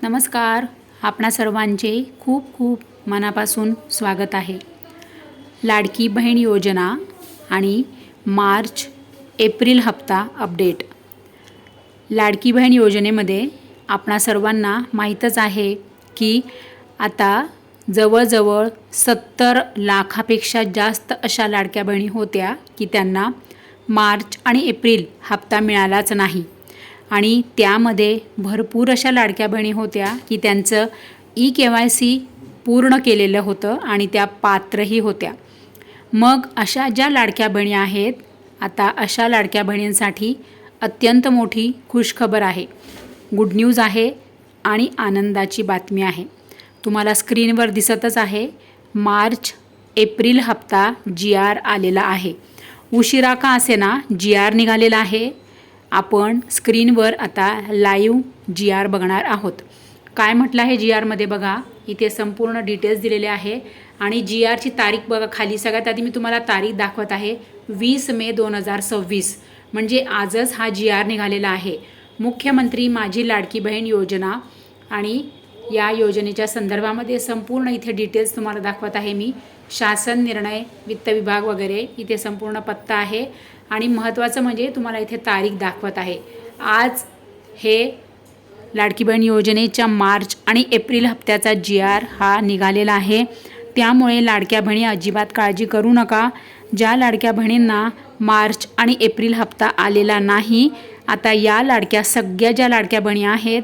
नमस्कार. आपणा सर्वांचे खूप खूप मनापासून स्वागत आहे. लाडकी बहीण योजना आणि मार्च एप्रिल हप्ता अपडेट. लाडकी बहीण योजनेमध्ये आपणा सर्वांना माहीतच आहे की आता जवळजवळ 70 लाखापेक्षा जास्त अशा लाडक्या बहिणी होत्या की त्यांना मार्च आणि एप्रिल हप्ता मिळालाच नाही. आणि त्यामध्ये भरपूर अशा लाडक्या बहिणी होत्या की त्यांचं KYC पूर्ण केलेलं होतं आणि त्या पात्रही होत्या. मग अशा ज्या लाडक्या बहिणी आहेत, आता अशा लाडक्या बहिणींसाठी अत्यंत मोठी खुशखबर आहे, गुड न्यूज आहे आणि आनंदाची बातमी आहे. तुम्हाला स्क्रीनवर दिसतच आहे, मार्च एप्रिल हप्ता GR आलेला आहे. उशिरा का असेना GR निघालेला आहे. आपण स्क्रीनवर आता लाईव्ह GR बघणार आहोत. काय म्हटलं आहे GRमध्ये बघा, इथे संपूर्ण डिटेल्स दिलेले आहे आणि GRची तारीख बघा खाली. सगळ्यात आधी मी तुम्हाला तारीख दाखवत आहे, 20 मे 2026, म्हणजे आजच हा GR निघालेला आहे. मुख्यमंत्री माझी लाडकी बहीण योजना आणि या योजनेच्या संदर्भामध्ये संपूर्ण इथे डिटेल्स तुम्हाला दाखवत आहे मी. शासन निर्णय, वित्त विभाग वगैरे इथे संपूर्ण पत्ता आहे आणि महत्त्वाचं म्हणजे तुम्हाला इथे तारीख दाखवत आहे. आज हे लाडकी बहीण योजनेच्या मार्च आणि एप्रिल हप्त्याचा GR हा निघालेला आहे. त्यामुळे लाडक्या बहिणी अजिबात काळजी करू नका. ज्या लाडक्या बहिणींना मार्च आणि एप्रिल हप्ता आलेला नाही, आता या सगळ्या ज्या लाडक्या बहिणी आहेत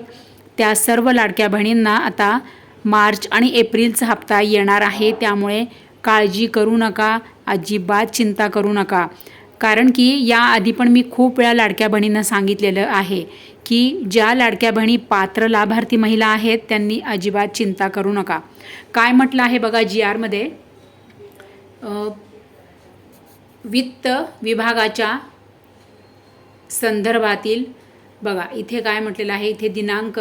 त्या सर्व लाडक्या बहिणींना आता मार्च आणि एप्रिलचा हप्ता येणार आहे. त्यामुळे काळजी करू नका, अजिबात चिंता करू नका. कारण की याआधी पण मी खूप वेळा लाडक्या बहिणींना सांगितलेलं आहे की ज्या लाडक्या बहिणी पात्र लाभार्थी महिला आहेत त्यांनी अजिबात चिंता करू नका. काय म्हटलं आहे बघा GRमध्ये, वित्त विभागाच्या संदर्भातील बघा इथे काय म्हटलेलं आहे. इथे दिनांक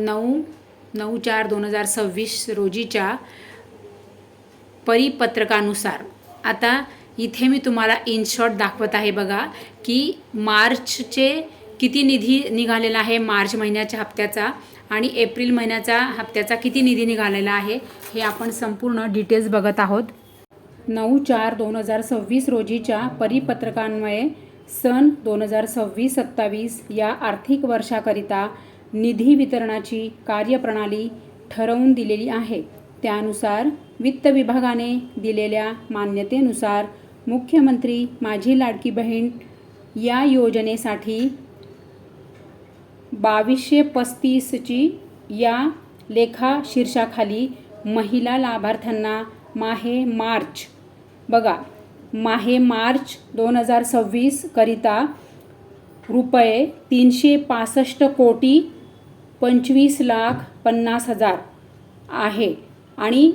9/4/2026 रोजीच्या परिपत्रकानुसार आता इथे मी तुम्हाला इन शॉर्ट दाखवत आहे बघा की मार्चचे किती निधी निघालेला आहे मार्च महिन्याच्या हप्त्याचा आणि एप्रिल महिन्याच्या हप्त्याचा किती निधी निघालेला आहे हे आपण संपूर्ण डिटेल्स बघत आहोत. 9/4/2026 रोजीच्या परिपत्रकान्वये सन 2026-27 या आर्थिक वर्षाकरिता निधी वितरणाची कार्यप्रणाली ठरवून दिलेली आहे. त्यानुसार वित्त विभागाने दिलेल्या मान्यतेनुसार मुख्यमंत्री माझी लाडकी बहीण या योजनेसाठी 2235ची या लेखा शीर्षाखाली महिला लाभार्थ्यांना माहे मार्च 2026 करिता रुपये 365,25,50,000 आहे आणि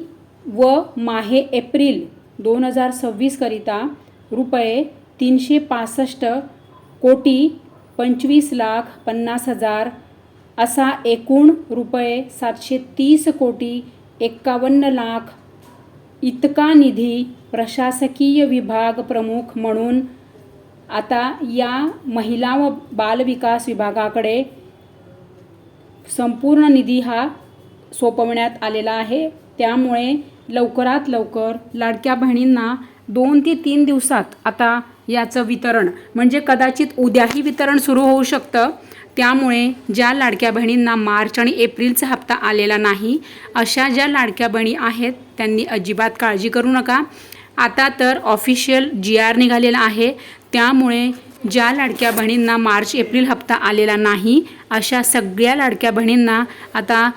माहे एप्रिल 2026 करिता रुपये 365,25,50,000 असा एकूण रुपये 730,51,00,000 इतका निधी प्रशासकीय विभाग प्रमुख म्हणून आता या महिला व बालविकास विभागाकडे संपूर्ण निधी हा सोपवण्यात आलेला आहे. त्यामुळे लवकरात लवकर लाडक्या बहिणींना 2 ते 3 दिवसात आता याचं वितरण, म्हणजे कदाचित उद्याही वितरण सुरू होऊ शकतं. त्यामुळे ज्या लाडक्या बहिणींना मार्च आणि एप्रिलचा हप्ता आलेला नाही, अशा ज्या लाडक्या बहिणी आहेत त्यांनी अजिबात काळजी करू नका. आता तर ऑफिशियल GR निघालेला आहे. त्यामुळे ज्या लाडक्या बहिणींना मार्च एप्रिल हप्ता आलेला नाही, अशा सगळ्या लाडक्या बहिणींना आता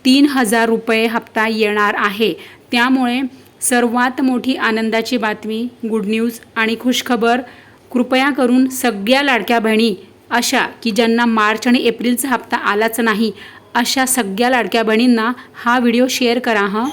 3,000 रुपये हप्ता येणार आहे. त्यामुळे सर्वात मोठी आनंदाची बातमी, गुड न्यूज आणि खुशखबर. कृपया करून सगळ्या लाडक्या बहिणी अशा की ज्यांना मार्च आणि एप्रिलचा हप्ता आलाच नाही, अशा सगळ्या लाडक्या बहिणींना हा व्हिडिओ शेअर करा.